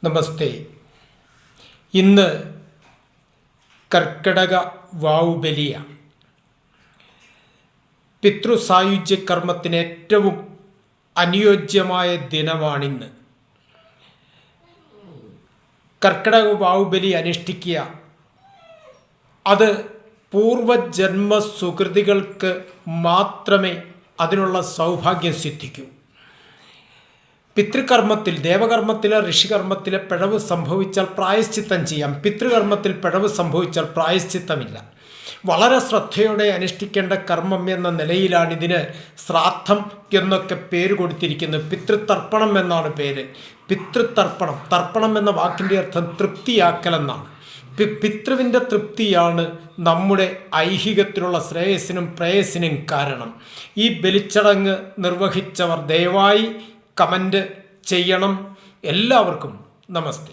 നമസ്തേ. ഇന്ന് കർക്കിടക വാവുബലിയാണ്. പിതൃസായുജ്യ കർമ്മത്തിന് ഏറ്റവും അനുയോജ്യമായ ദിനമാണിന്ന്. കർക്കിടക വാവുബലി അനുഷ്ഠിക്കുക, അത് പൂർവജന്മ സുകൃതികൾക്ക് മാത്രമേ അതിനുള്ള സൗഭാഗ്യം സിദ്ധിക്കൂ. പിതൃകർമ്മത്തിൽ, ദേവകർമ്മത്തിലെ ഋഷികർമ്മത്തിലെ പിഴവ് സംഭവിച്ചാൽ പ്രായശ്ചിത്തം ചെയ്യാം. പിതൃകർമ്മത്തിൽ പിഴവ് സംഭവിച്ചാൽ പ്രായശ്ചിത്തമില്ല. വളരെ ശ്രദ്ധയോടെ അനുഷ്ഠിക്കേണ്ട കർമ്മം എന്ന നിലയിലാണ് ഇതിന് ശ്രാദ്ധം എന്നൊക്കെ പേര് കൊടുത്തിരിക്കുന്നത്. പിതൃതർപ്പണം എന്നാണ് പേര്. പിതൃതർപ്പണം, തർപ്പണം എന്ന വാക്കിൻ്റെ അർത്ഥം തൃപ്തിയാക്കലെന്നാണ്. പിതൃവിൻ്റെ തൃപ്തിയാണ് നമ്മുടെ ഐഹികത്തിലുള്ള ശ്രേയസ്സിനും പ്രേയസ്സിനും കാരണം. ഈ ബലിച്ചടങ്ങ് നിർവഹിച്ചവർ ദയവായി കമൻ്റ് ചെയ്യണം. എല്ലാവർക്കും നമസ്തേ.